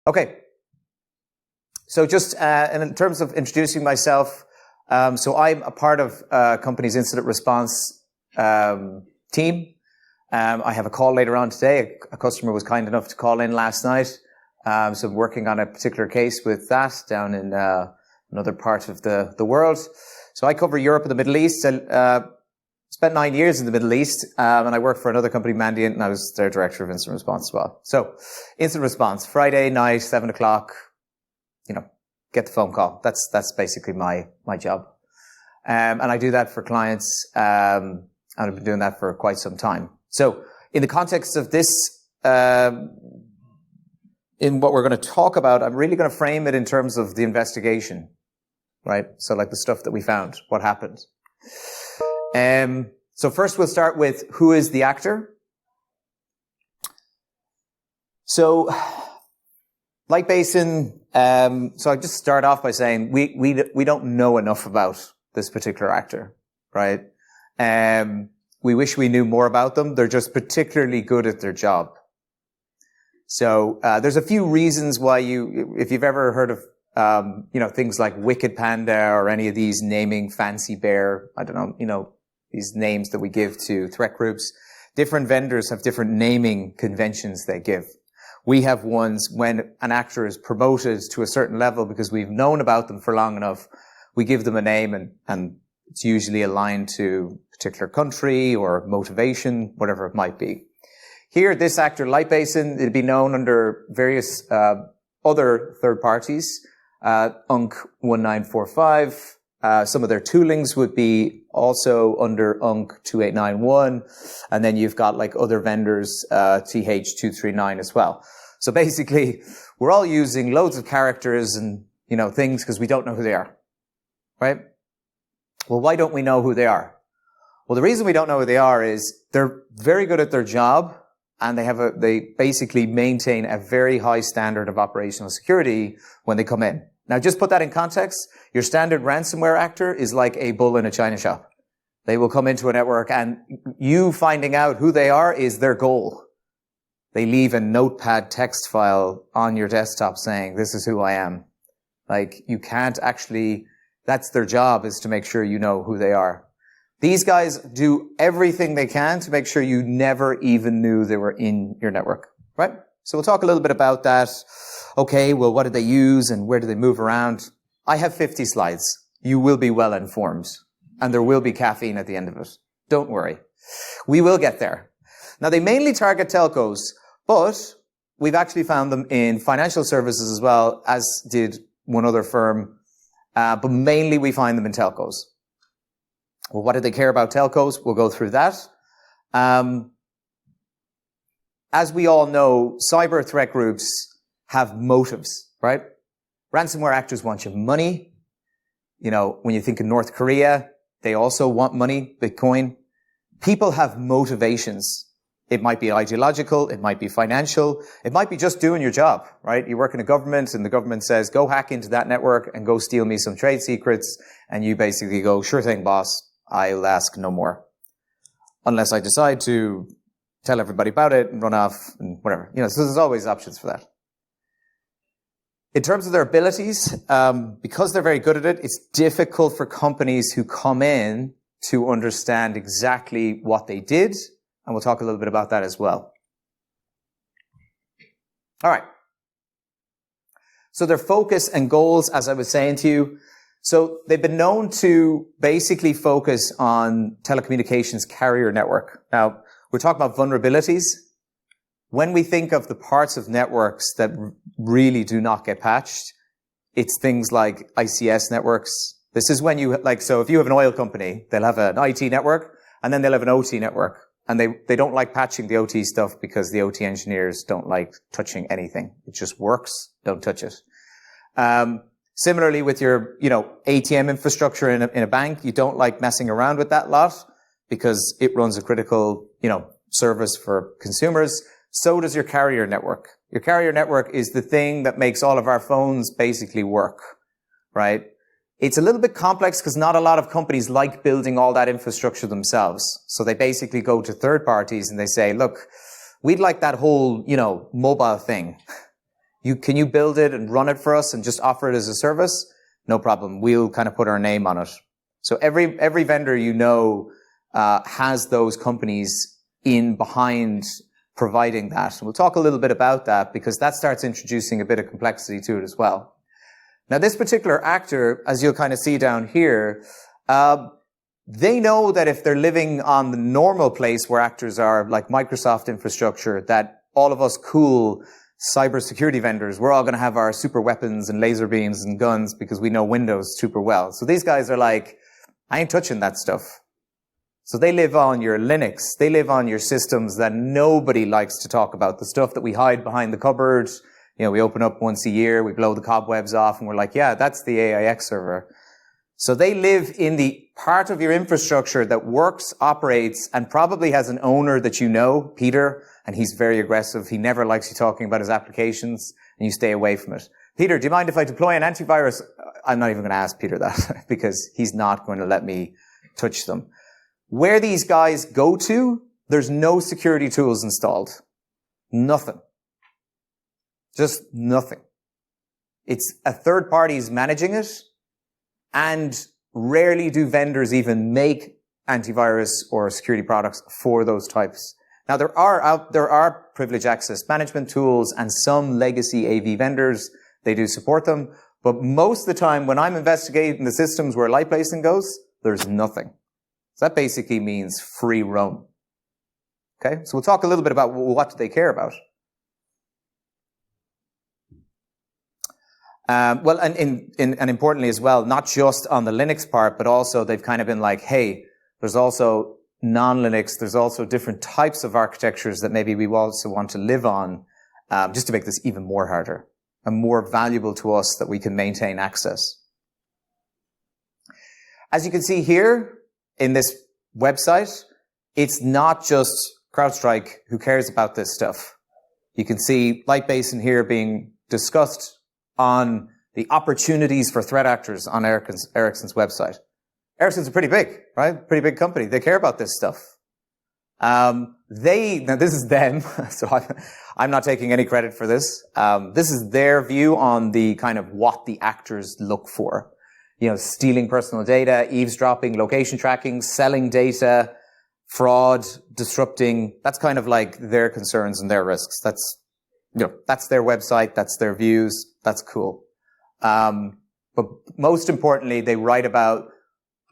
Okay. So just in terms of introducing myself, so I'm a part of a company's incident response team. I have a call later on today. A customer was kind enough to call in last night. So I'm working on a particular case with that down in another part of the world. So I cover Europe and the Middle East. I spent 9 years in the Middle East, and I worked for another company, Mandiant, and I was their director of incident response as well. So incident response, Friday night, 7 o'clock, get the phone call. That's basically my job. And I do that for clients, and I've been doing that for quite some time. So in the context of this, in what we're going to talk about, I'm really going to frame it in terms of the investigation, right? So like the stuff that we found, what happened. So first we'll start with who is the actor. So LightBasin, so I just start off by saying we don't know enough about this particular actor, right? We wish we knew more about them. They're just particularly good at their job. So there's a few reasons why if you've ever heard of things like Wicked Panda or any of these naming Fancy Bear, I don't know, these names that we give to threat groups. Different vendors have different naming conventions they give. We have ones when an actor is promoted to a certain level because we've known about them for long enough. We give them a name and it's usually aligned to a particular country or motivation, whatever it might be. Here, this actor, LightBasin, it'd be known under various other third parties, UNC 1945. Some of their toolings would be also under UNC 2891. And then you've got like other vendors, TH239 as well. So basically, we're all using loads of characters and, things because we don't know who they are, right? Well, why don't we know who they are? Well, the reason we don't know who they are is they're very good at their job and they basically maintain a very high standard of operational security when they come in. Now, just put that in context. Your standard ransomware actor is like a bull in a china shop. They will come into a network and you finding out who they are is their goal. They leave a notepad text file on your desktop saying, this is who I am. Like, you can't actually, that's their job, is to make sure you know who they are. These guys do everything they can to make sure you never even knew they were in your network, right? So we'll talk a little bit about that. Okay, well, what did they use and where do they move around? I have 50 slides. You will be well informed and there will be caffeine at the end of it. Don't worry. We will get there. Now, they mainly target telcos, but we've actually found them in financial services as well, as did one other firm. But mainly we find them in telcos. Well, what do they care about telcos? We'll go through that. As we all know, cyber threat groups have motives, right? Ransomware actors want your money. When you think of North Korea, they also want money, Bitcoin. People have motivations. It might be ideological. It might be financial. It might be just doing your job, right? You work in a government and the government says, go hack into that network and go steal me some trade secrets. And you basically go, sure thing, boss. I'll ask no more. Unless I decide to tell everybody about it and run off and whatever. So there's always options for that. In terms of their abilities, because they're very good at it, it's difficult for companies who come in to understand exactly what they did. And we'll talk a little bit about that as well. All right. So their focus and goals, as I was saying to you, so they've been known to basically focus on telecommunications carrier network. Now, we're talking about vulnerabilities. When we think of the parts of networks that really do not get patched, it's things like ICS networks. This is when so if you have an oil company, they'll have an IT network and then they'll have an OT network. And they don't like patching the OT stuff because the OT engineers don't like touching anything. It just works. Don't touch it. Similarly with your, ATM infrastructure in a bank, you don't like messing around with that lot because it runs a critical, service for consumers. So does your carrier network. Your carrier network is the thing that makes all of our phones basically work, right? It's a little bit complex because not a lot of companies like building all that infrastructure themselves. So they basically go to third parties and they say, look, we'd like that whole, mobile thing. Can you build it and run it for us and just offer it as a service? No problem. We'll kind of put our name on it. So every vendor has those companies in behind providing that. And we'll talk a little bit about that because that starts introducing a bit of complexity to it as well. Now, this particular actor, as you'll kind of see down here, they know that if they're living on the normal place where actors are, like Microsoft infrastructure, that all of us cool cybersecurity vendors, we're all going to have our super weapons and laser beams and guns because we know Windows super well. So these guys are like, I ain't touching that stuff. So they live on your Linux. They live on your systems that nobody likes to talk about. The stuff that we hide behind the cupboard. We open up once a year, we blow the cobwebs off, and we're like, yeah, that's the AIX server. So they live in the part of your infrastructure that works, operates, and probably has an owner that you know, Peter, and he's very aggressive. He never likes you talking about his applications, and you stay away from it. Peter, do you mind if I deploy an antivirus? I'm not even going to ask Peter that because he's not going to let me touch them. Where these guys go to, there's no security tools installed. Nothing. Just nothing. It's a third party's managing it, and rarely do vendors even make antivirus or security products for those types. Now there are privileged access management tools and some legacy AV vendors, they do support them, but most of the time when I'm investigating the systems where LightBasin goes, there's nothing. So that basically means free roam. Okay, so we'll talk a little bit about what do they care about. Well, and importantly as well, not just on the Linux part, but also they've kind of been like, hey, there's also non-Linux, there's also different types of architectures that maybe we also want to live on, just to make this even more harder and more valuable to us that we can maintain access. As you can see here in this website, it's not just CrowdStrike who cares about this stuff. You can see LightBasin here being discussed on the opportunities for threat actors on Ericsson's website. Ericsson's pretty big, right? Pretty big company. They care about this stuff. Now this is them, so I'm not taking any credit for this. This is their view on the kind of what the actors look for. Stealing personal data, eavesdropping, location tracking, selling data, fraud, disrupting. That's kind of like their concerns and their risks. That's their website, that's their views, that's cool. But most importantly, they write about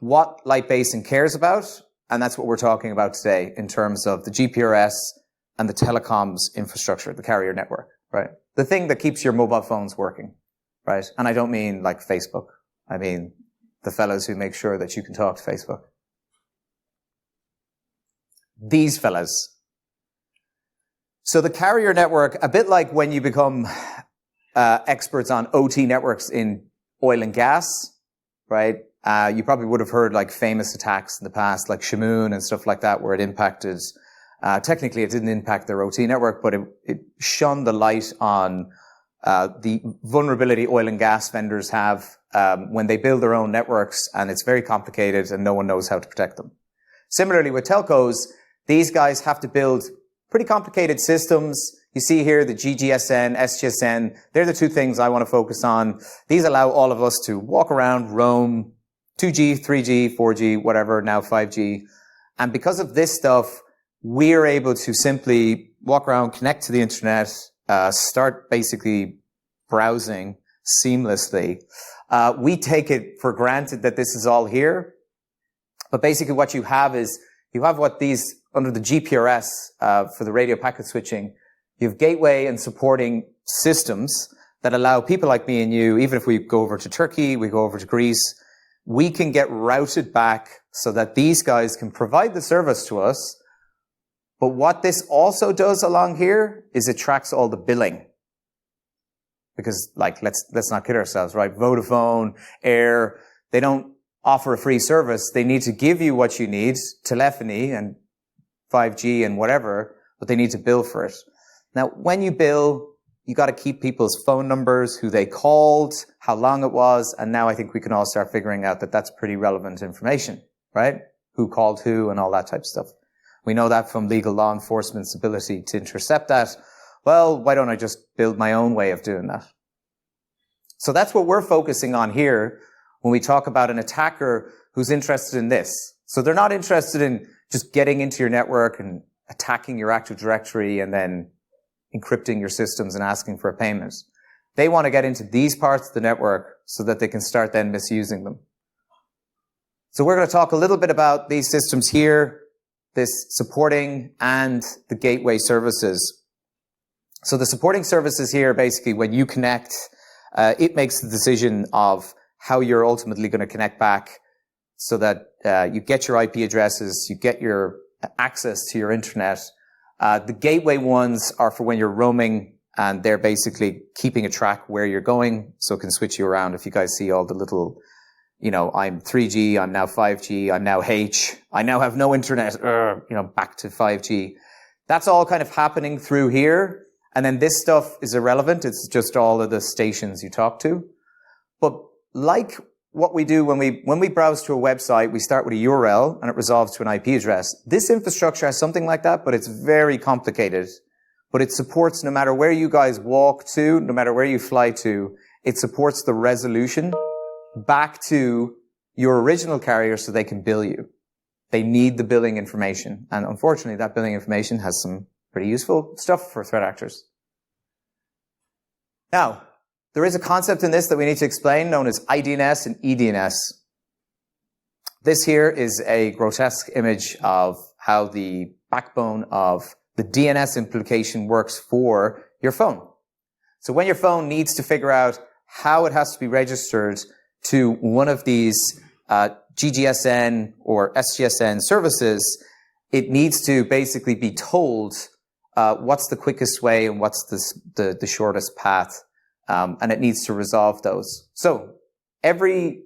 what LightBasin cares about, and that's what we're talking about today in terms of the GPRS and the telecoms infrastructure, the carrier network, right? The thing that keeps your mobile phones working, right? And I don't mean like Facebook. I mean the fellas who make sure that you can talk to Facebook. These fellas. So the carrier network, a bit like when you become experts on OT networks in oil and gas, right? You probably would have heard like famous attacks in the past, like Shamoon and stuff like that, where it impacted. Technically, it didn't impact their OT network, but it shone the light on the vulnerability oil and gas vendors have when they build their own networks, and it's very complicated, and no one knows how to protect them. Similarly, with telcos, these guys have to build pretty complicated systems. You see here the GGSN, SGSN. They're the two things I want to focus on. These allow all of us to walk around, roam, 2G, 3G, 4G, whatever, now 5G. And because of this stuff, we're able to simply walk around, connect to the internet, start basically browsing seamlessly. We take it for granted that this is all here. But basically what you have is, you have what these, under the GPRS, for the radio packet switching, you have gateway and supporting systems that allow people like me and you, even if we go over to Turkey, we go over to Greece, we can get routed back so that these guys can provide the service to us. But what this also does along here is it tracks all the billing. Because, like, let's not kid ourselves, right? Vodafone, Air, they don't offer a free service. They need to give you what you need, telephony and 5G and whatever, but they need to bill for it. Now, when you bill, you got to keep people's phone numbers, who they called, how long it was, and now I think we can all start figuring out that that's pretty relevant information, right? Who called who and all that type of stuff. We know that from legal law enforcement's ability to intercept that. Well, why don't I just build my own way of doing that? So that's what we're focusing on here when we talk about an attacker who's interested in this. So they're not interested in just getting into your network and attacking your Active Directory and then encrypting your systems and asking for a payment. They want to get into these parts of the network so that they can start then misusing them. So we're going to talk a little bit about these systems here, this supporting and the gateway services. So the supporting services here, basically, when you connect, it makes the decision of how you're ultimately going to connect back so that you get your IP addresses, you get your access to your internet. The gateway ones are for when you're roaming, and they're basically keeping a track where you're going, so it can switch you around. If you guys see all the little, I'm 3G, I'm now 5G, I'm now H, I now have no internet, back to 5G. That's all kind of happening through here. And then this stuff is irrelevant. It's just all of the stations you talk to. But like what we do when we browse to a website, we start with a URL and it resolves to an IP address. This infrastructure has something like that, but it's very complicated. But it supports no matter where you guys walk to, no matter where you fly to, it supports the resolution back to your original carrier so they can bill you. They need the billing information. And unfortunately, that billing information has some pretty useful stuff for threat actors. Now, there is a concept in this that we need to explain known as IDNS and EDNS. This here is a grotesque image of how the backbone of the DNS implication works for your phone. So when your phone needs to figure out how it has to be registered to one of these GGSN or SGSN services, it needs to basically be told what's the quickest way and what's the shortest path, and it needs to resolve those. So every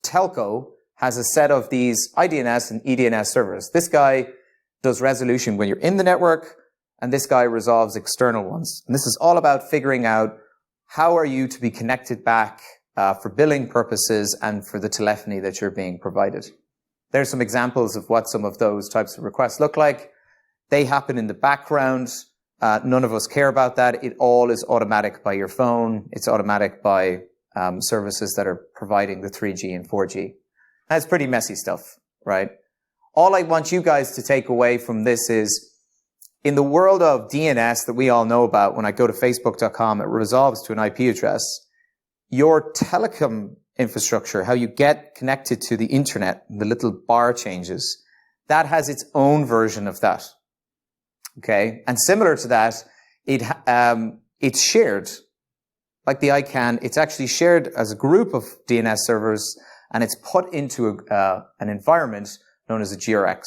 telco has a set of these IDNS and EDNS servers. This guy does resolution when you're in the network, and this guy resolves external ones. And this is all about figuring out how are you to be connected back for billing purposes and for the telephony that you're being provided. There's some examples of what some of those types of requests look like. They happen in the background. None of us care about that. It all is automatic by your phone. It's automatic by services that are providing the 3G and 4G. That's pretty messy stuff, right? All I want you guys to take away from this is, in the world of DNS that we all know about, when I go to facebook.com, it resolves to an IP address. Your telecom infrastructure, how you get connected to the internet, the little bar changes, that has its own version of that. Okay, and similar to that, it's shared. Like the ICANN, it's actually shared as a group of DNS servers, and it's put into an environment known as a GRX,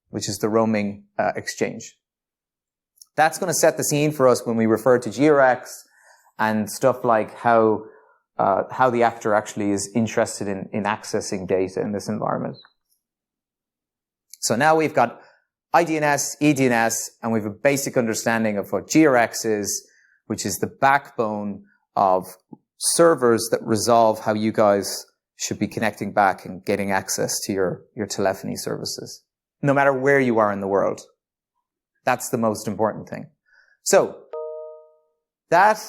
which is the roaming exchange. That's going to set the scene for us when we refer to GRX and stuff like how the actor actually is interested in accessing data in this environment. So now we've got IDNS, EDNS, and we have a basic understanding of what GRX is, which is the backbone of servers that resolve how you guys should be connecting back and getting access to your telephony services, no matter where you are in the world. That's the most important thing. So that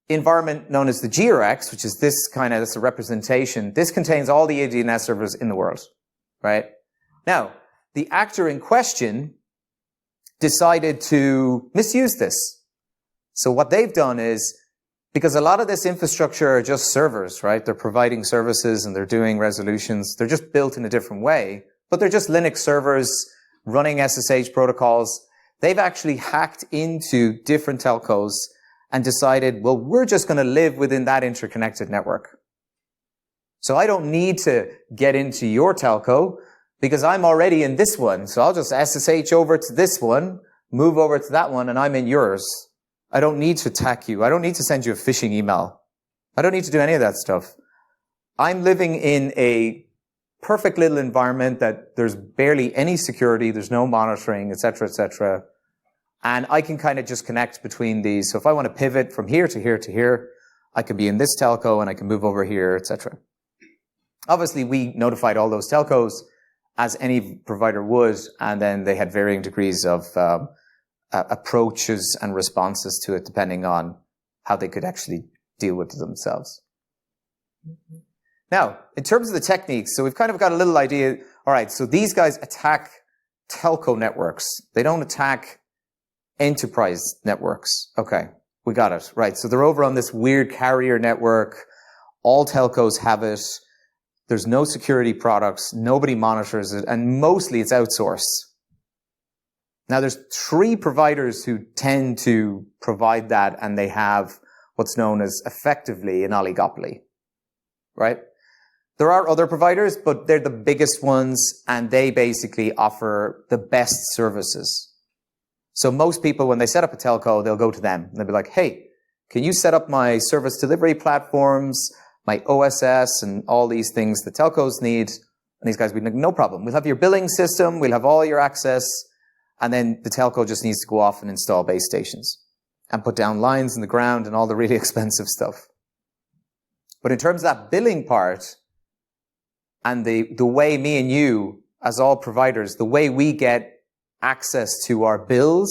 environment known as the GRX, which is that's a representation, this contains all the EDNS servers in the world, right? Now, the actor in question decided to misuse this. So what they've done is, because a lot of this infrastructure are just servers, right? They're providing services and they're doing resolutions. They're just built in a different way, but they're just Linux servers running SSH protocols. They've actually hacked into different telcos and decided, well, we're just going to live within that interconnected network. So I don't need to get into your telco because I'm already in this one. So I'll just SSH over to this one, move over to that one, and I'm in yours. I don't need to attack you. I don't need to send you a phishing email. I don't need to do any of that stuff. I'm living in a perfect little environment that there's barely any security, there's no monitoring, etc., etc. And I can kind of just connect between these. So if I want to pivot from here to here to here, I can be in this telco and I can move over here, etc. Obviously, we notified all those telcos as any provider would, and then they had varying degrees of approaches and responses to it depending on how they could actually deal with it themselves. Now, in terms of the techniques, so we've kind of got a little idea. All right, so these guys attack telco networks. They don't attack enterprise networks. Okay, we got it. Right, so they're over on this weird carrier network. All telcos have it. There's no security products. Nobody monitors it. And mostly it's outsourced. Now, there's 3 providers who tend to provide that, and they have what's known as effectively an oligopoly, right? There are other providers, but they're the biggest ones, and they basically offer the best services. So most people, when they set up a telco, they'll go to them, and they'll be like, hey, can you set up my service delivery platforms, my OSS, and all these things the telcos need? And these guys will be like, no problem. We'll have your billing system. We'll have all your access. And then the telco just needs to go off and install base stations and put down lines in the ground and all the really expensive stuff. But in terms of that billing part and the way me and you, as all providers, the way we get access to our bills,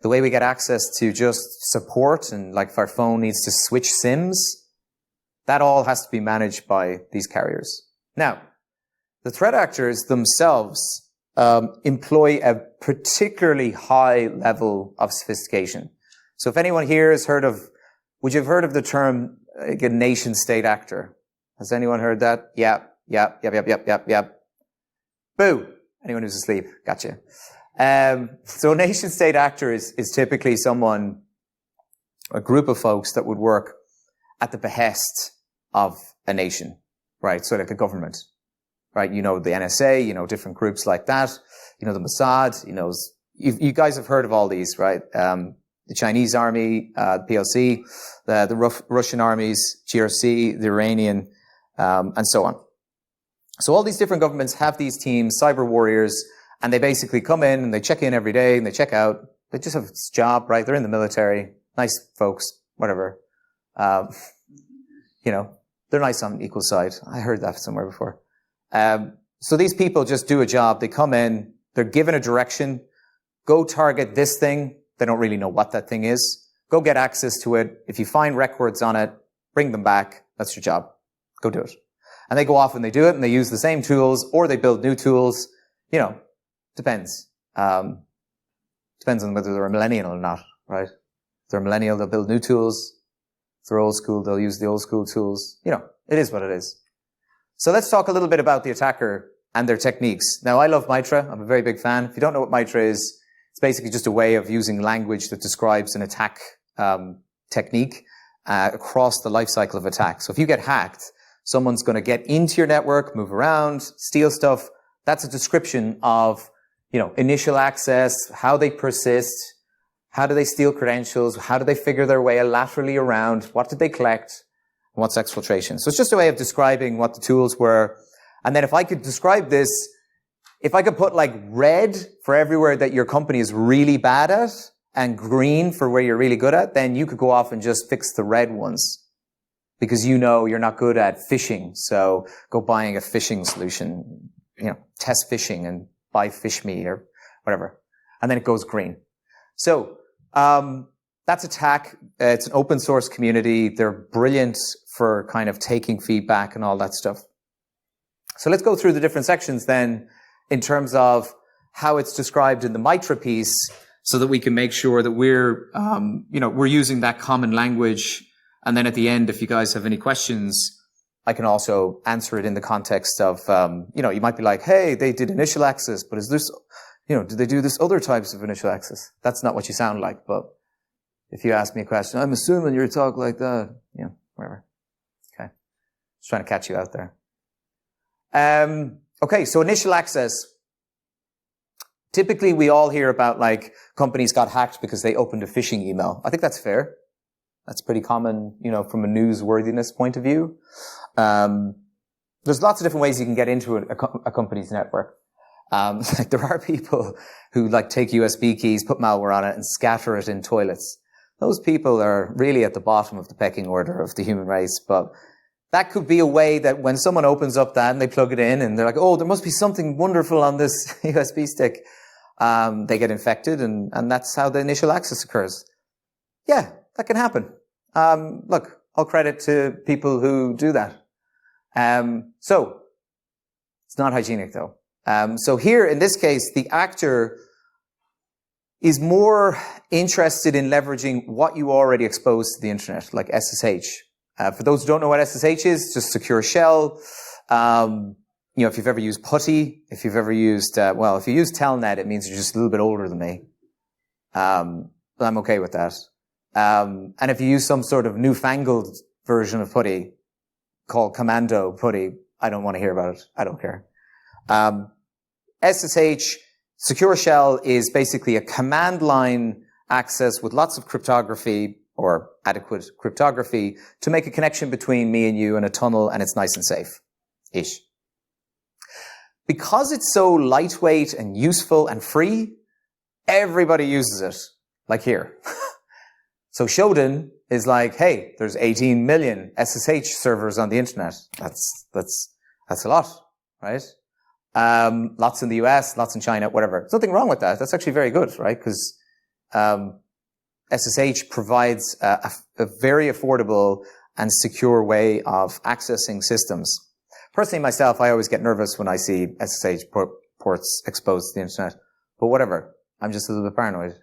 the way we get access to just support, and like if our phone needs to switch SIMs, that all has to be managed by these carriers. Now, the threat actors themselves employ a particularly high level of sophistication. So if anyone here has heard of, would you have heard of the term a nation state actor? Has anyone heard that? Yep. Boo. Anyone who's asleep. Gotcha. So a nation state actor is typically someone, a group of folks that would work at the behest of a nation, right? So like a government. Right, you know, the NSA, you know, different groups like that. You know, the Mossad, you know, you guys have heard of all these, right? The Chinese army, the PLC, the Russian armies, GRC, the Iranian, and so on. So all these different governments have these teams, cyber warriors, and they basically come in and they check in every day and they check out. They just have this job, right? They're in the military, nice folks, whatever. You know, they're nice on equal side. I heard that somewhere before. So these people just do a job. They come in, they're given a direction, go target this thing. They don't really know what that thing is. Go get access to it. If you find records on it, bring them back. That's your job. Go do it. And they go off and they do it, and they use the same tools, or they build new tools. You know, depends. Depends on whether they're a millennial or not, right? If they're a millennial, they'll build new tools. If they're old school, they'll use the old school tools. You know, it is what it is. So let's talk a little bit about the attacker and their techniques. Now, I love Mitra. I'm a very big fan. If you don't know what Mitra is, it's basically just a way of using language that describes an attack technique across the life cycle of attack. So if you get hacked, someone's going to get into your network, move around, steal stuff. That's a description of, you know, initial access, how they persist, how do they steal credentials, how do they figure their way laterally around, what did they collect, and what's exfiltration. So it's just a way of describing what the tools were. And then if I could describe this, if I could put like red for everywhere that your company is really bad at and green for where you're really good at, then you could go off and just fix the red ones because you know you're not good at phishing. So go buying a phishing solution, you know, test phishing and buy PhishMe or whatever. And then it goes green. So, that's attack. It's an open source community. They're brilliant for kind of taking feedback and all that stuff. So let's go through the different sections then in terms of how it's described in the Mitra piece so that we can make sure that we're, you know, we're using that common language. And then at the end, if you guys have any questions, I can also answer it in the context of, you know, you might be like, hey, they did initial access, but is this, you know, do they do this other types of initial access? That's not what you sound like, but if you ask me a question, I'm assuming you're talk like that. Yeah, whatever. Okay. Just trying to catch you out there. Okay, so initial access. Typically, we all hear about like companies got hacked because they opened a phishing email. I think that's fair. That's pretty common, you know, from a newsworthiness point of view. There's lots of different ways you can get into a company's network. Like there are people who like take USB keys, put malware on it, and scatter it in toilets. Those people are really at the bottom of the pecking order of the human race. But that could be a way that when someone opens up that and they plug it in and they're like, oh, there must be something wonderful on this USB stick. they get infected, and that's how the initial access occurs. Yeah, that can happen. Look, all credit to people who do that. So it's not hygienic though. So here, in this case, the actor is more interested in leveraging what you already exposed to the internet, like SSH. For those who don't know what SSH is, just secure shell. If you've ever used PuTTY, if you've ever used, if you use Telnet, it means you're just a little bit older than me. But I'm okay with that. And if you use some sort of newfangled version of PuTTY called Commando PuTTY, I don't want to hear about it. I don't care. SSH, secure shell, is basically a command line access with lots of cryptography or adequate cryptography to make a connection between me and you in a tunnel, and it's nice and safe-ish. Because it's so lightweight and useful and free, everybody uses it, like here. So Shodan is like, hey, there's 18 million SSH servers on the internet. That's a lot, right? Lots in the US, lots in China, whatever. There's nothing wrong with that. That's actually very good, right? Because SSH provides a very affordable and secure way of accessing systems. Personally, myself, I always get nervous when I see SSH ports exposed to the internet. But whatever. I'm just a little bit paranoid.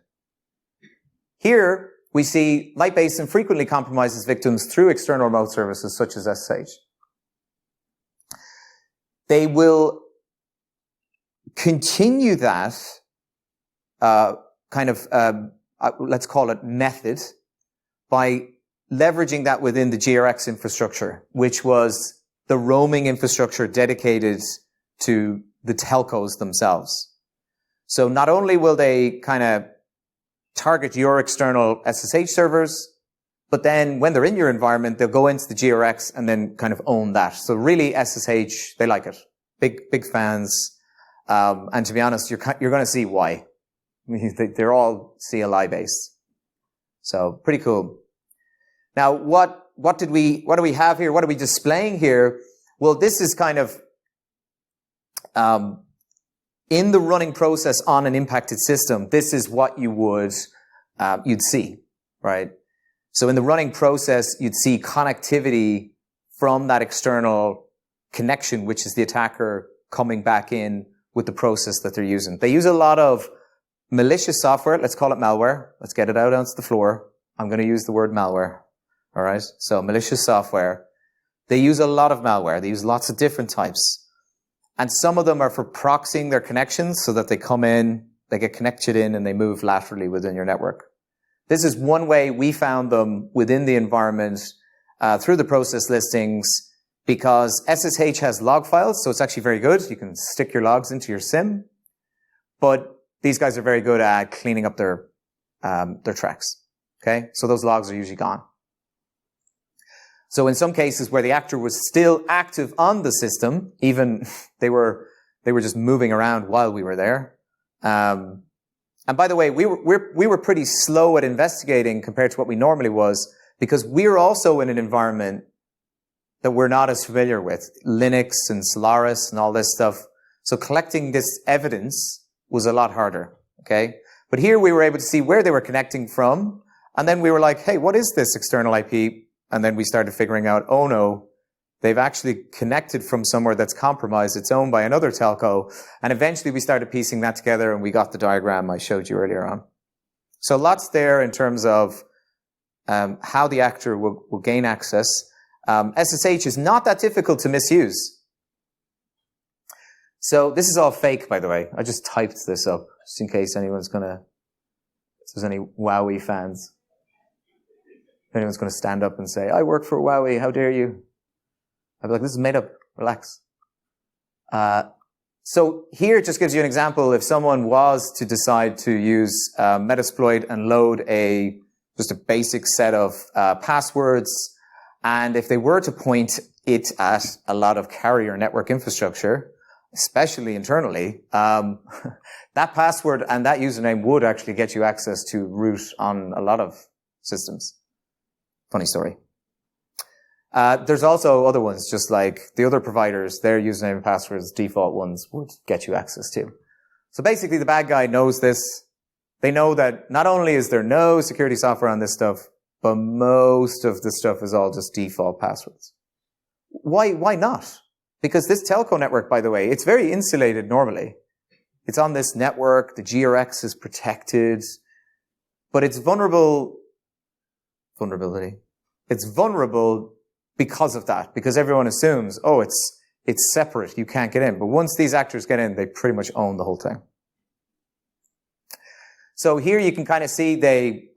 Here, we see LightBasin frequently compromises victims through external remote services such as SSH. They will continue that let's call it method, by leveraging that within the GRX infrastructure, which was the roaming infrastructure dedicated to the telcos themselves. So not only will they kind of target your external SSH servers, but then when they're in your environment, they'll go into the GRX and then kind of own that. So really SSH, they like it. Big fans. And to be honest, you're going to see why. I mean, they're all CLI based. So pretty cool. Now, what do we have here? What are we displaying here? Well, this is kind of, in the running process on an impacted system, this is what you'd see, right? So in the running process, you'd see connectivity from that external connection, which is the attacker coming back in with the process that they're using. They use a lot of malicious software. Let's call it malware. Let's get it out onto the floor. I'm going to use the word malware. All right. So malicious software. They use a lot of malware. They use lots of different types. And some of them are for proxying their connections so that they come in, they get connected in, and they move laterally within your network. This is one way we found them within the environment through the process listings, because SSH has log files, so it's actually very good. You can stick your logs into your SIM. But these guys are very good at cleaning up their tracks. Okay? So those logs are usually gone. So in some cases where the actor was still active on the system, even they were just moving around while we were there. And by the way, we were pretty slow at investigating compared to what we normally was, because we're also in an environment that we're not as familiar with, Linux and Solaris and all this stuff. So collecting this evidence was a lot harder. Okay. But here we were able to see where they were connecting from. And then we were like, hey, what is this external IP? And then we started figuring out, oh no, they've actually connected from somewhere that's compromised. It's owned by another telco. And eventually we started piecing that together, and we got the diagram I showed you earlier on. So lots there in terms of how the actor will gain access. SSH is not that difficult to misuse. So this is all fake, by the way. I just typed this up just in case if there's any Wowie fans. If anyone's going to stand up and say, I work for Wowie, how dare you? I'd be like, this is made up, relax. So here it just gives you an example. If someone was to decide to use Metasploit and load just a basic set of passwords, and if they were to point it at a lot of carrier network infrastructure, especially internally, that password and that username would actually get you access to root on a lot of systems. Funny story. There's also other ones, just like the other providers, their username and passwords, default ones, would get you access to. So basically the bad guy knows this. They know that not only is there no security software on this stuff, but most of the stuff is all just default passwords. Why not? Because this telco network, by the way, it's very insulated normally. It's on this network, the GRX is protected, but it's vulnerability. It's vulnerable because of that, because everyone assumes, oh, it's separate, you can't get in. But once these actors get in, they pretty much own the whole thing. So here you can kind of see they,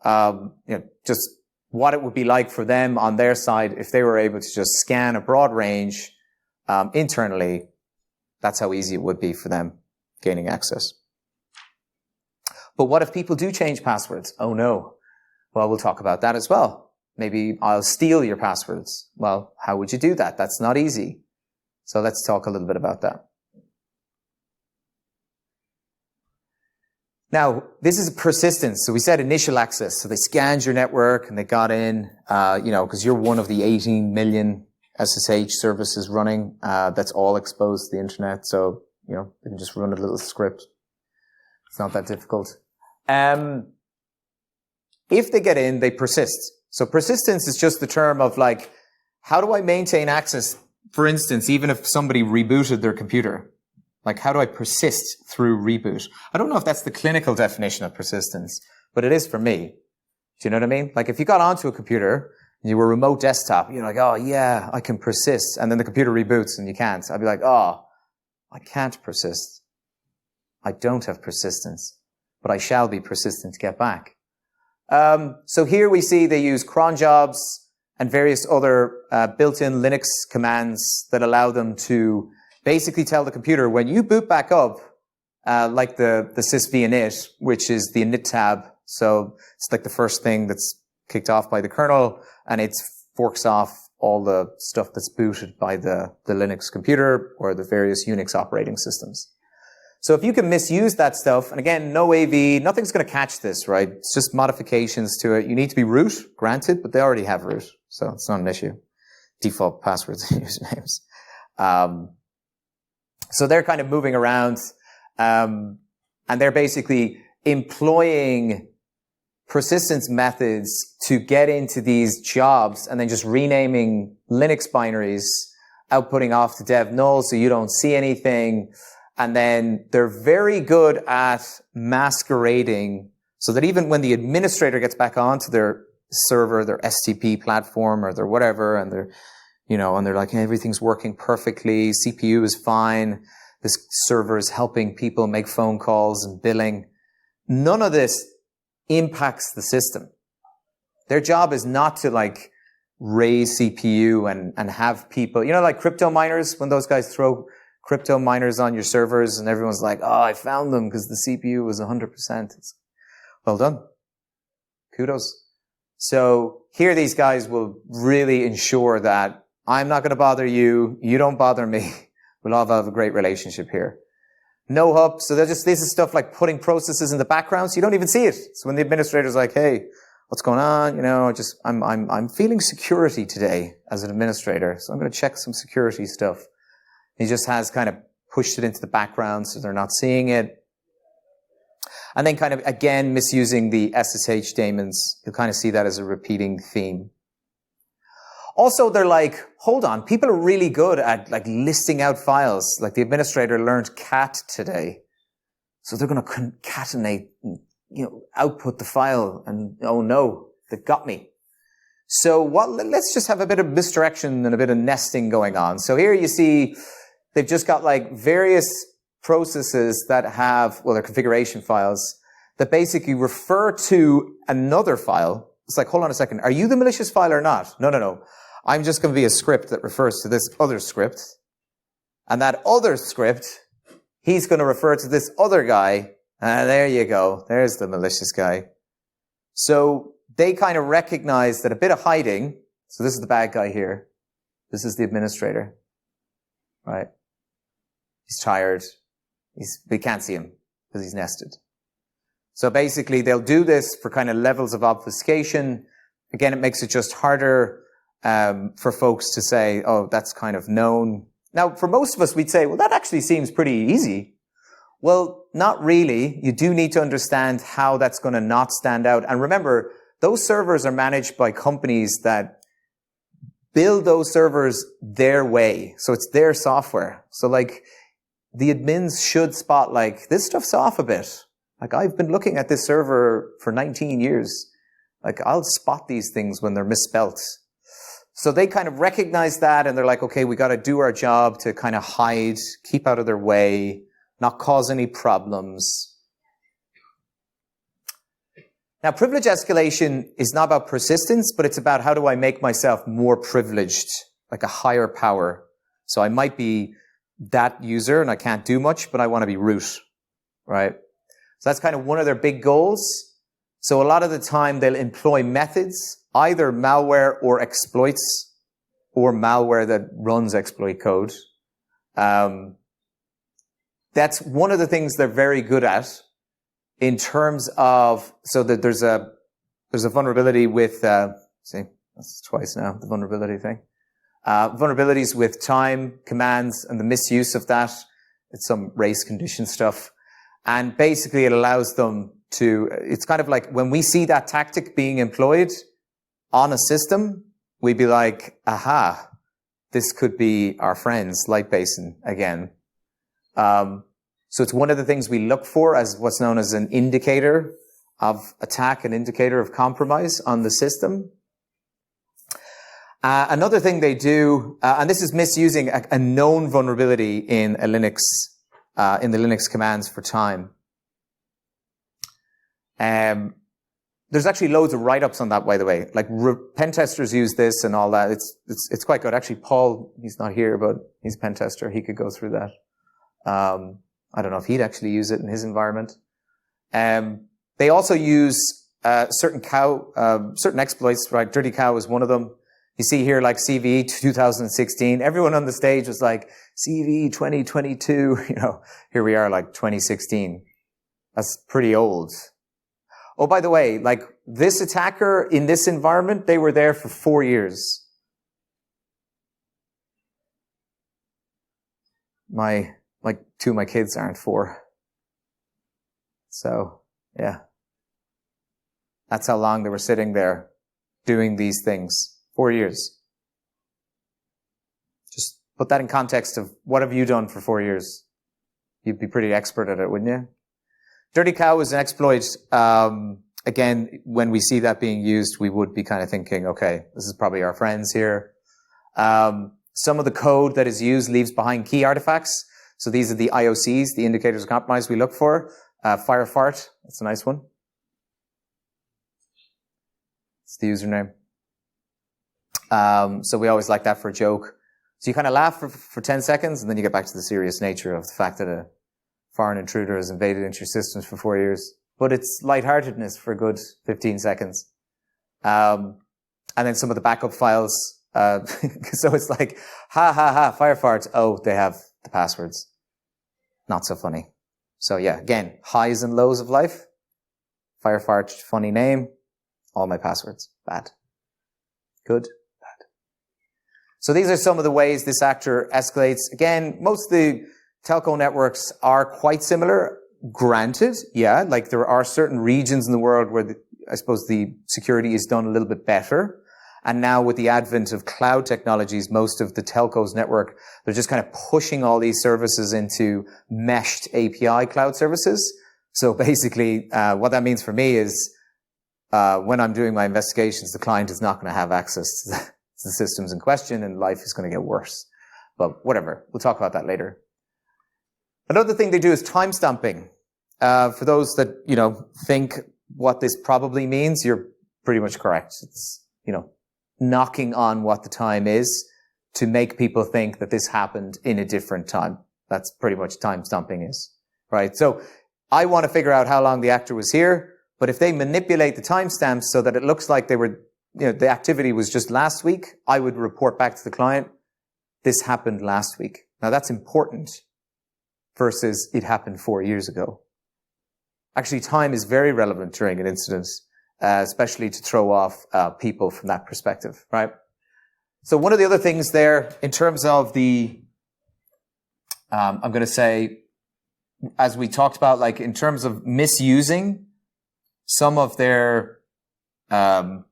just what it would be like for them on their side if they were able to just scan a broad range internally. That's how easy it would be for them gaining access. But what if people do change passwords? Oh no. Well, we'll talk about that as well. Maybe I'll steal your passwords. Well, how would you do that? That's not easy. So let's talk a little bit about that. Now, this is persistence. So we said initial access. So they scanned your network and they got in, because you're one of the 18 million SSH services running, that's all exposed to the internet. So, they can just run a little script. It's not that difficult. If they get in, they persist. So persistence is just the term of like, how do I maintain access? For instance, even if somebody rebooted their computer, like how do I persist through reboot? I don't know if that's the clinical definition of persistence, but it is for me. Do you know what I mean? Like if you got onto a computer and you were remote desktop, you're like, oh yeah, I can persist. And then the computer reboots and you can't. I'd be like, oh, I can't persist. I don't have persistence, but I shall be persistent to get back. So here we see they use cron jobs and various other built-in Linux commands that allow them to basically tell the computer when you boot back up, like the sysv init, which is the init tab. So it's like the first thing that's kicked off by the kernel, and it forks off all the stuff that's booted by the Linux computer or the various Unix operating systems. So if you can misuse that stuff, and again, no AV, nothing's going to catch this, right? It's just modifications to it. You need to be root, granted, but they already have root, so it's not an issue. Default passwords and usernames. So they're kind of moving around, and they're basically employing persistence methods to get into these jobs and then just renaming Linux binaries, outputting off to dev null so you don't see anything. And then they're very good at masquerading so that even when the administrator gets back onto their server, their STP platform or their whatever, and they're, and they're like, hey, everything's working perfectly, CPU is fine, this server is helping people make phone calls and billing. None of this impacts the system. Their job is not to like raise CPU and have people, like crypto miners, when those guys throw crypto miners on your servers and everyone's like, oh, I found them because the CPU was 100%. It's well done. Kudos. So here these guys will really ensure that I'm not going to bother you. You don't bother me. We'll all have a great relationship here. No hub. So this is stuff like putting processes in the background so you don't even see it. So when the administrator's like, hey, what's going on? I'm feeling security today as an administrator. So I'm going to check some security stuff. He just has kind of pushed it into the background so they're not seeing it. And then kind of, again, misusing the SSH daemons. You'll kind of see that as a repeating theme. Also, they're like, hold on, people are really good at like listing out files. Like the administrator learned cat today. So they're going to concatenate, output the file and, oh no, they got me. So let's just have a bit of misdirection and a bit of nesting going on. So here you see they've just got like various processes that have, they're configuration files that basically refer to another file. It's like, hold on a second. Are you the malicious file or not? No. I'm just going to be a script that refers to this other script. And that other script, he's going to refer to this other guy. And there you go. There's the malicious guy. So they kind of recognize that a bit of hiding. So this is the bad guy here. This is the administrator. Right? He's tired. We can't see him because he's nested. So basically they'll do this for kind of levels of obfuscation. Again, it makes it just harder for folks to say, oh, that's kind of known. Now, for most of us, we'd say, well, that actually seems pretty easy. Well, not really. You do need to understand how that's going to not stand out. And remember, those servers are managed by companies that build those servers their way. So it's their software. So like the admins should spot like this stuff's off a bit. Like I've been looking at this server for 19 years. Like I'll spot these things when they're misspelt. So they kind of recognize that and they're like, okay, we got to do our job to kind of hide, keep out of their way, not cause any problems. Now, privilege escalation is not about persistence, but it's about how do I make myself more privileged, like a higher power. So I might be that user and I can't do much, but I want to be root, right? So that's kind of one of their big goals. So a lot of the time they'll employ methods, either malware or exploits, or malware that runs exploit code. That's one of the things they're very good at in terms of, so that there's a vulnerability with, see, that's twice now, the vulnerability thing. Vulnerabilities with time, commands, and the misuse of that. It's some race condition stuff. And basically it allows them to, it's kind of like when we see that tactic being employed on a system, we'd be like, aha, this could be our friends, LightBasin again. So it's one of the things we look for as what's known as an indicator of attack, an indicator of compromise on the system. Another thing they do, and this is misusing a known vulnerability in a Linux, in the Linux commands for time. There's actually loads of write-ups on that, by the way. Like pen testers use this and all that. It's quite good. Actually, Paul, he's not here, but he's a pen tester. He could go through that. I don't know if he'd actually use it in his environment. They also use certain exploits, right? Dirty Cow is one of them. You see here, like CVE 2016. Everyone on the stage was like, CVE 2022. You know, here we are, like 2016. That's pretty old. Oh, by the way, like this attacker in this environment, they were there for 4 years. Two of my kids aren't 4. So, yeah. That's how long they were sitting there doing these things. 4 years. Just put that in context of what have you done for 4 years? You'd be pretty expert at it, wouldn't you? Dirty Cow is an exploit. Again, when we see that being used, we would be kind of thinking, okay, this is probably our friends here. Some of the code that is used leaves behind key artifacts. So these are the IOCs, the indicators of compromise we look for. Firefart, that's a nice one. It's the username. So we always like that for a joke. So you kind of laugh for 10 seconds and then you get back to the serious nature of the fact that a foreign intruder has invaded into your systems for 4 years. But it's lightheartedness for a good 15 seconds. And then some of the backup files. So it's like, ha ha ha, Firefarts. Oh, they have the passwords. Not so funny. So yeah, again, highs and lows of life. Firefart, funny name. All my passwords. Bad. Good. Bad. So these are some of the ways this actor escalates. Again, most of the telco networks are quite similar. Granted, yeah, like there are certain regions in the world where I suppose the security is done a little bit better. And now with the advent of cloud technologies, most of the telcos network, they're just kind of pushing all these services into meshed API cloud services. So basically, what that means for me is, when I'm doing my investigations, the client is not going to have access to the systems in question and life is going to get worse. But whatever. We'll talk about that later. Another thing they do is timestamping. For those that, think what this probably means, you're pretty much correct. It's, knocking on what the time is to make people think that this happened in a different time. That's pretty much timestamping is, right? So I want to figure out how long the actor was here, but if they manipulate the timestamps so that it looks like they were, the activity was just last week, I would report back to the client, this happened last week. Now that's important versus it happened 4 years ago. Actually, time is very relevant during an incident, especially to throw off people from that perspective, right? So one of the other things there, in terms of the, I'm going to say, as we talked about, like in terms of misusing some of their, again,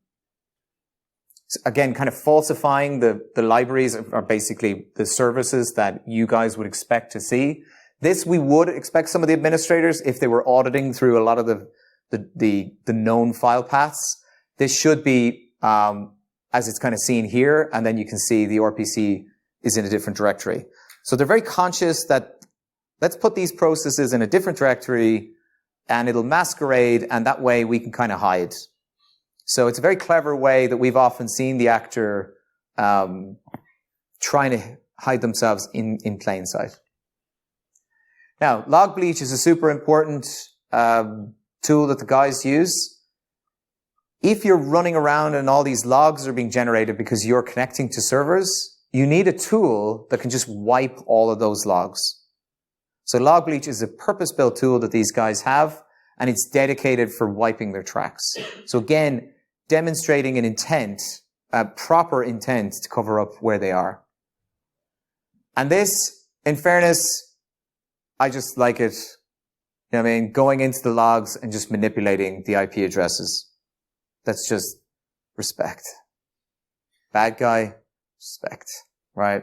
kind of falsifying the libraries are basically the services that you guys would expect to see. This we would expect some of the administrators if they were auditing through a lot of the known file paths. This should be, as it's kind of seen here, and then you can see the RPC is in a different directory. So they're very conscious that let's put these processes in a different directory and it'll masquerade, and that way we can kind of hide. So it's a very clever way that we've often seen the actor trying to hide themselves in plain sight. Now, log bleach is a super important tool that the guys use. If you're running around and all these logs are being generated because you're connecting to servers, you need a tool that can just wipe all of those logs. So log bleach is a purpose-built tool that these guys have, and it's dedicated for wiping their tracks. So again, demonstrating an intent, a proper intent to cover up where they are. And this, in fairness, I just like it. You know what I mean? Going into the logs and just manipulating the IP addresses. That's just respect. Bad guy, respect, right?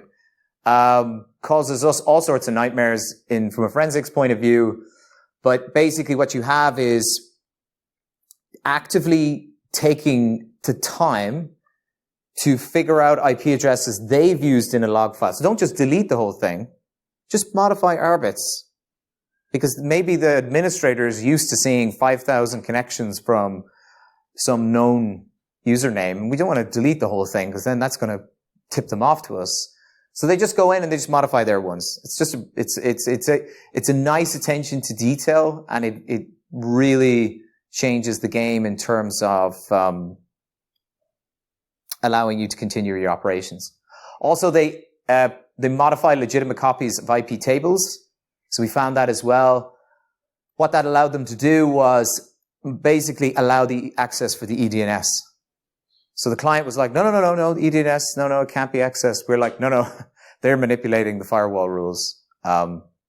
Causes us all sorts of nightmares from a forensics point of view. But basically what you have is actively taking the time to figure out IP addresses they've used in a log file. So don't just delete the whole thing. Just modify arbits. Because maybe the administrator is used to seeing 5,000 connections from some known username, and we don't want to delete the whole thing because then that's going to tip them off to us. So they just go in and they just modify their ones. It's just it's a nice attention to detail, and it really changes the game in terms of allowing you to continue your operations. Also, they modify legitimate copies of IP tables. So we found that as well. What that allowed them to do was basically allow the access for the EDNS. So the client was like, no, the EDNS, no, it can't be accessed. We're like, no, they're manipulating the firewall rules.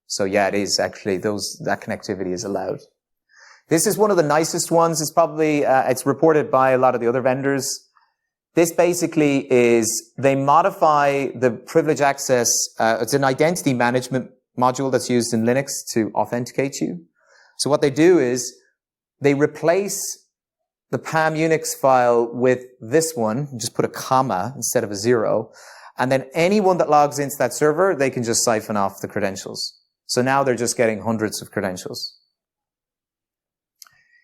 So yeah, it is actually that connectivity is allowed. This is one of the nicest ones. It's probably, it's reported by a lot of the other vendors. This basically is, they modify the privilege access. It's an identity management module that's used in Linux to authenticate you. So what they do is they replace the PAM Unix file with this one, just put a comma instead of a 0, and then anyone that logs into that server, they can just siphon off the credentials. So now they're just getting hundreds of credentials.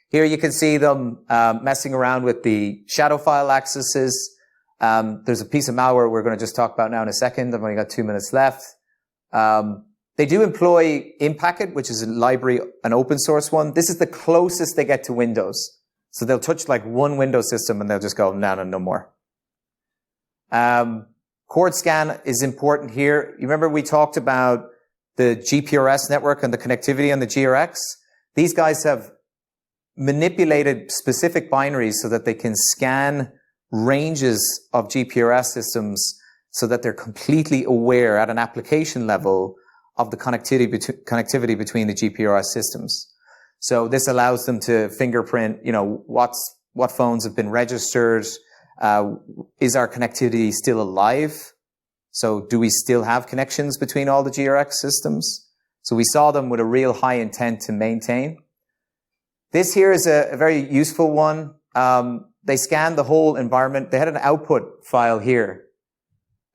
Here you can see them messing around with the shadow file accesses. There's a piece of malware we're going to just talk about now in a second. I've only got 2 minutes left. They do employ Impacket, which is a library, an open source one. This is the closest they get to Windows. So they'll touch like one Windows system and they'll just go, no more. Cord scan is important here. You remember we talked about the GPRS network and the connectivity on the GRX? These guys have manipulated specific binaries so that they can scan ranges of GPRS systems so that they're completely aware at an application level of the connectivity between the GPRS systems. So this allows them to fingerprint, what phones have been registered. Is our connectivity still alive? So do we still have connections between all the GRX systems? So we saw them with a real high intent to maintain. This here is a very useful one. They scanned the whole environment. They had an output file here.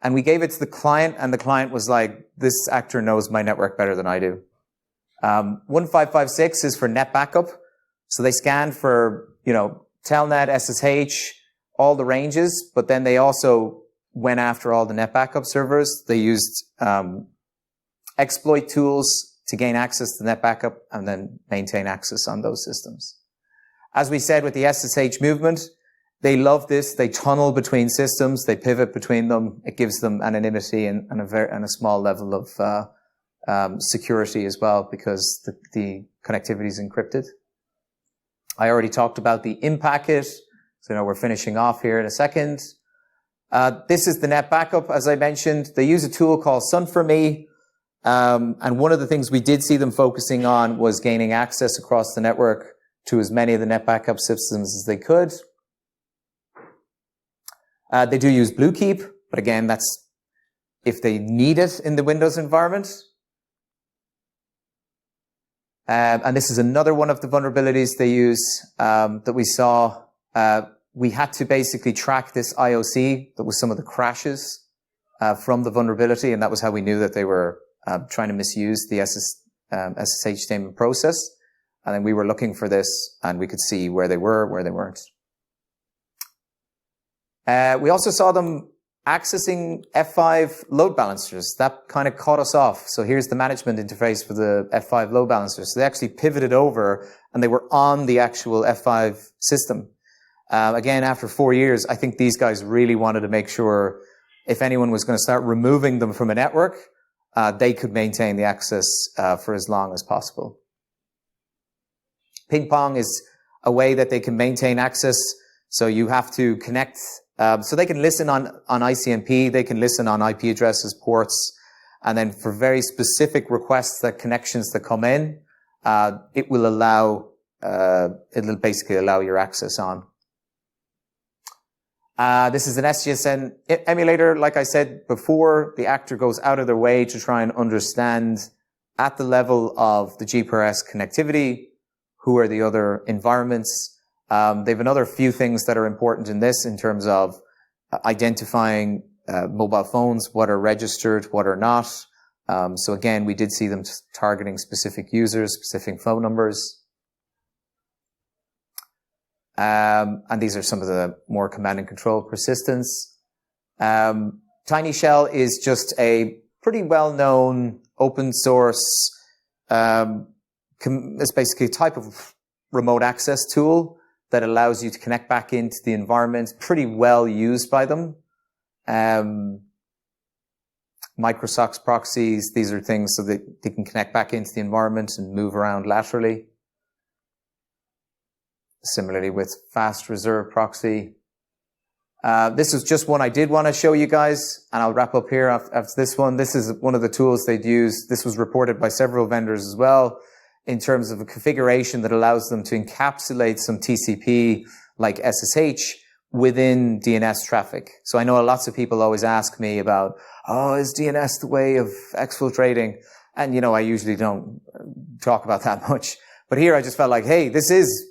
And we gave it to the client, and the client was like, this actor knows my network better than I do. 1556 is for net backup. So they scanned for, Telnet, SSH, all the ranges, but then they also went after all the net backup servers. They used exploit tools to gain access to net backup and then maintain access on those systems. As we said with the SSH movement, they love this. They tunnel between systems. They pivot between them. It gives them anonymity and a small level of security as well, because the connectivity is encrypted. I already talked about the Impacket. So we're finishing off here in a second. This is the net backup, as I mentioned. They use a tool called Sun4Me. And one of the things we did see them focusing on was gaining access across the network to as many of the net backup systems as they could. They do use Bluekeep, but again, that's if they need it in the Windows environment. And this is another one of the vulnerabilities they use that we saw. We had to basically track this IOC that was some of the crashes from the vulnerability, and that was how we knew that they were trying to misuse the SSH statement process. And then we were looking for this, and we could see where they were, where they weren't. We also saw them accessing F5 load balancers. That kind of caught us off. So here's the management interface for the F5 load balancers. So they actually pivoted over, and they were on the actual F5 system. Again, after 4 years, I think these guys really wanted to make sure if anyone was going to start removing them from a network, they could maintain the access for as long as possible. Ping pong is a way that they can maintain access. So you have to connect. So they can listen on ICMP, they can listen on IP addresses, ports, and then for very specific requests that connections that come in, it will allow, it'll basically allow your access on. This is an SGSN emulator. Like I said before, the actor goes out of their way to try and understand at the level of the GPRS connectivity, who are the other environments. They have another few things that are important in this in terms of identifying mobile phones, what are registered, what are not. So again, we did see them targeting specific users, specific phone numbers. And these are some of the more command and control persistence. TinyShell is just a pretty well-known open source, it's basically a type of remote access tool that allows you to connect back into the environment, pretty well used by them. Microsocks proxies, these are things so that they can connect back into the environment and move around laterally. Similarly with fast reserve proxy. This is just one I did want to show you guys, and I'll wrap up here after this one. This is one of the tools they'd use. This was reported by several vendors as well, in terms of a configuration that allows them to encapsulate some TCP like SSH within DNS traffic. So I know lots of people always ask me about, oh, is DNS the way of exfiltrating? And, you know, I usually don't talk about that much. But here I just felt like, hey, this is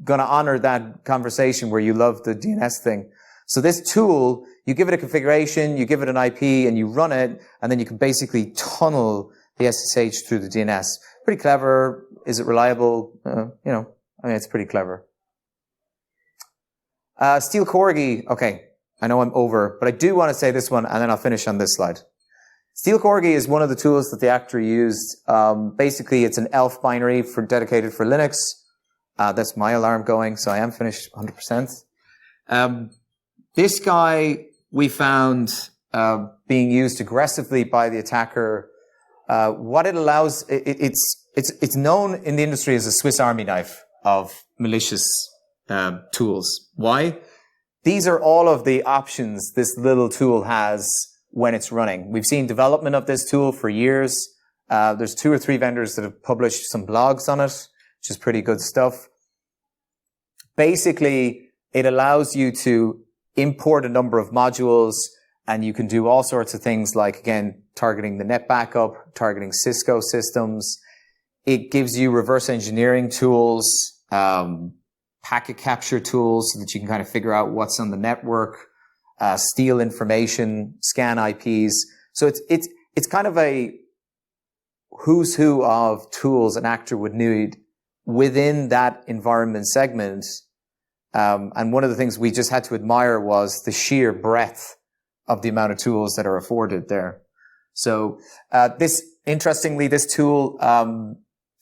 going to honor that conversation where you love the DNS thing. So this tool, you give it a configuration, you give it an IP, and you run it, and then you can basically tunnel the SSH through the DNS. Pretty clever. Is it reliable? You know, I mean, it's pretty clever. Steel Corgi. Okay, I know I'm over, but I do want to say this one, and then I'll finish on this slide. Steel Corgi is one of the tools that the actor used. Basically, it's an ELF binary dedicated for Linux. That's my alarm going, so I am finished 100%. This guy we found being used aggressively by the attacker. What it allows, it's known in the industry as a Swiss Army knife of malicious tools. Why? These are all of the options this little tool has when it's running. We've seen development of this tool for years. There's 2 or 3 vendors that have published some blogs on it, which is pretty good stuff. Basically, it allows you to import a number of modules, and you can do all sorts of things like, again, targeting the net backup, targeting Cisco systems. It gives you reverse engineering tools, packet capture tools so that you can kind of figure out what's on the network, steal information, scan IPs. So it's kind of a who's who of tools an actor would need within that environment segment. And one of the things we just had to admire was the sheer breadth of the amount of tools that are afforded there. So interestingly, this tool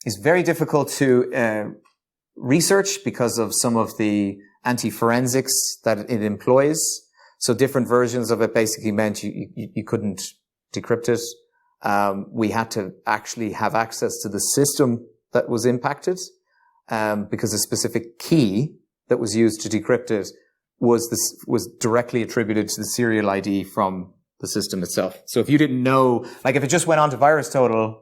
is very difficult to research because of some of the anti-forensics that it employs. So different versions of it basically meant you couldn't decrypt it. We had to actually have access to the system that was impacted because a specific key that was used to decrypt it was directly attributed to the serial ID from the system itself. So if you didn't know, like if it just went on to VirusTotal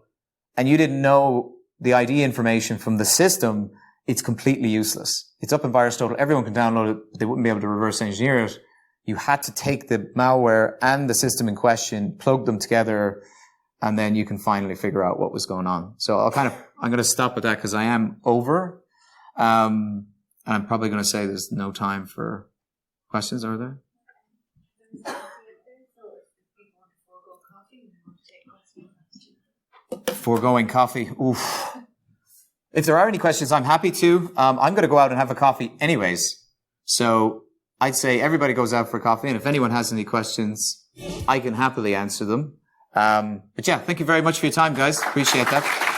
and you didn't know the ID information from the system, it's completely useless. It's up in VirusTotal. Everyone can download it, but they wouldn't be able to reverse engineer it. You had to take the malware and the system in question, plug them together, and then you can finally figure out what was going on. So I'm going to stop at that because I am over. And I'm probably going to say there's no time for questions, are there? Foregoing coffee. Oof. If there are any questions, I'm happy to. I'm going to go out and have a coffee anyways. So I'd say everybody goes out for coffee. And if anyone has any questions, I can happily answer them. But yeah, thank you very much for your time, guys. Appreciate that.